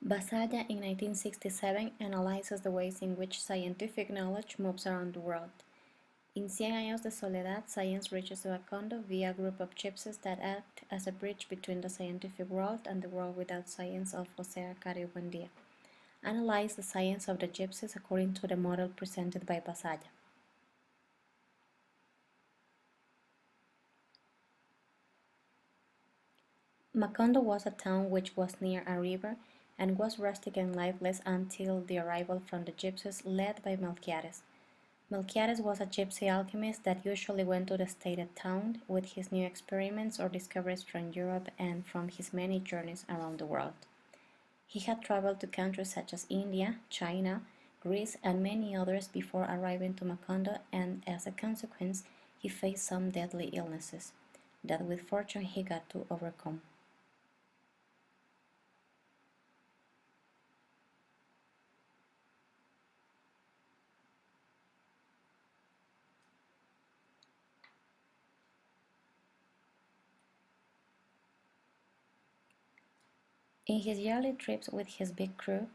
Basalla in 1967 analyzes the ways in which scientific knowledge moves around the world. In Cien años de Soledad, science reaches Macondo via a group of gypsies that act as a bridge between the scientific world and the world without science of José Arcadio Buendía. Analyze the science of the gypsies according to the model presented by Basalla. Macondo was a town which was near a river and was rustic and lifeless until the arrival from the gypsies led by Melquiades. Melquiades was a gypsy alchemist that usually went to the stated town with his new experiments or discoveries from Europe and from his many journeys around the world. He had traveled to countries such as India, China, Greece, and many others before arriving to Macondo, and as a consequence, he faced some deadly illnesses that with fortune he got to overcome. In his yearly trips with his big crew,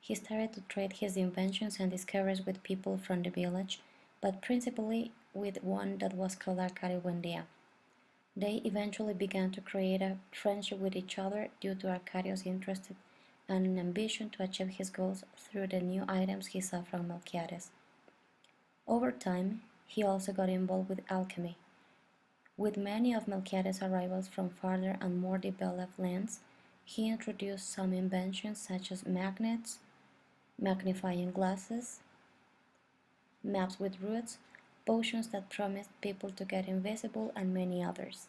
he started to trade his inventions and discoveries with people from the village, but principally with one that was called Arcadio Buendía. They eventually began to create a friendship with each other due to Arcadio's interest and an ambition to achieve his goals through the new items he saw from Melquiades. Over time, he also got involved with alchemy. With many of Melquiades' arrivals from farther and more developed lands, he introduced some inventions such as magnets, magnifying glasses, maps with roots, potions that promised people to get invisible, and many others.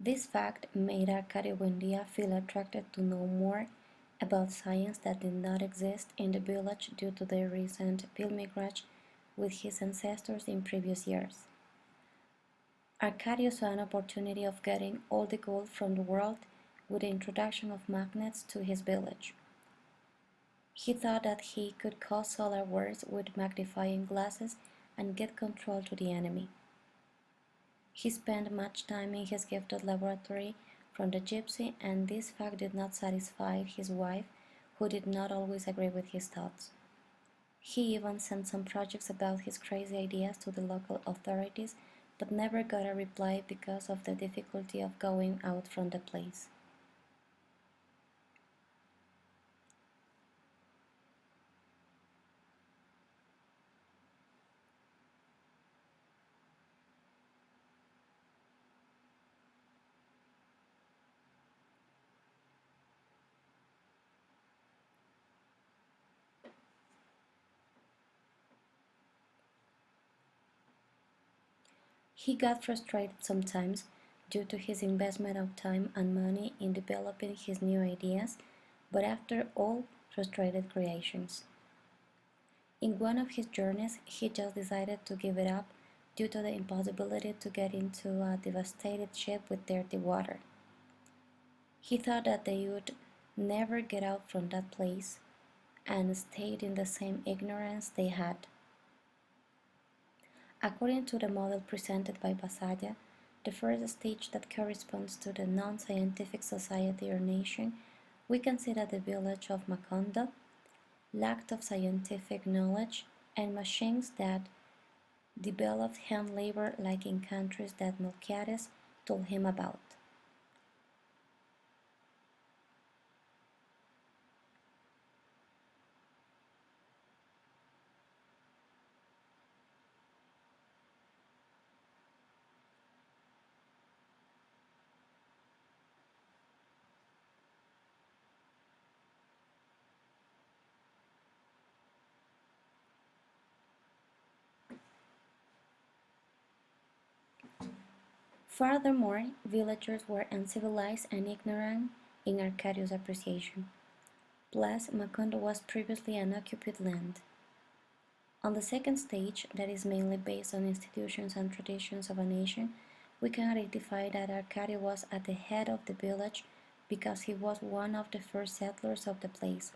This fact made Arcadio Buendía feel attracted to know more about science that did not exist in the village due to their recent pilgrimage with his ancestors in previous years. Arcadio saw an opportunity of getting all the gold from the world with the introduction of magnets to his village. He thought that he could cause solar wars with magnifying glasses and get control to the enemy. He spent much time in his gifted laboratory from the gypsy, and this fact did not satisfy his wife, who did not always agree with his thoughts. He even sent some projects about his crazy ideas to the local authorities, but never got a reply because of the difficulty of going out from the place. He got frustrated sometimes due to his investment of time and money in developing his new ideas, but after all, frustrated creations. In one of his journeys, he just decided to give it up due to the impossibility to get into a devastated ship with dirty water. He thought that they would never get out from that place and stayed in the same ignorance they had. According to the model presented by Basalla, the first stage that corresponds to the non-scientific society or nation, we can see that the village of Macondo lacked of scientific knowledge and machines that developed hand labor like in countries that Melquiades told him about. Furthermore, villagers were uncivilized and ignorant in Arcadio's appreciation. Plus, Macondo was previously an occupied land. On the second stage, that is mainly based on institutions and traditions of a nation, we can identify that Arcadio was at the head of the village because he was one of the first settlers of the place,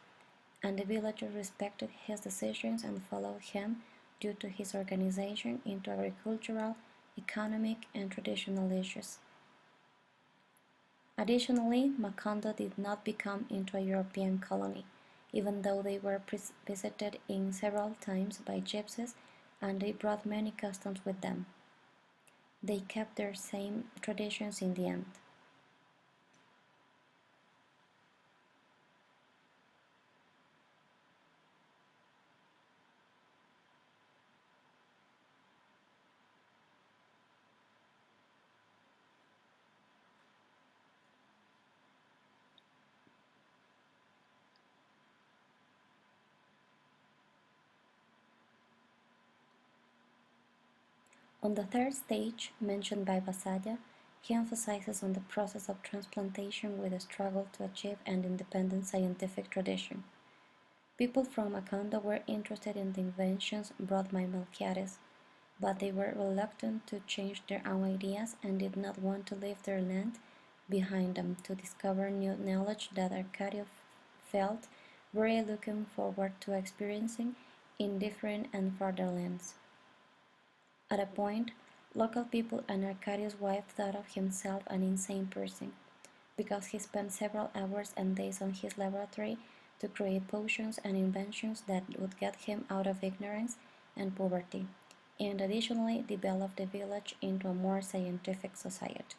and the villagers respected his decisions and followed him due to his organization into agricultural, economic, and traditional issues. Additionally, Macondo did not become into a European colony, even though they were visited in several times by gypsies and they brought many customs with them. They kept their same traditions in the end. On the third stage, mentioned by Basalla, he emphasizes on the process of transplantation with a struggle to achieve an independent scientific tradition. People from Macondo were interested in the inventions brought by Melquiades, but they were reluctant to change their own ideas and did not want to leave their land behind them to discover new knowledge that Arcadio felt very looking forward to experiencing in different and further lands. At a point, local people and Arcadio's wife thought of himself an insane person, because he spent several hours and days on his laboratory to create potions and inventions that would get him out of ignorance and poverty, and additionally develop the village into a more scientific society.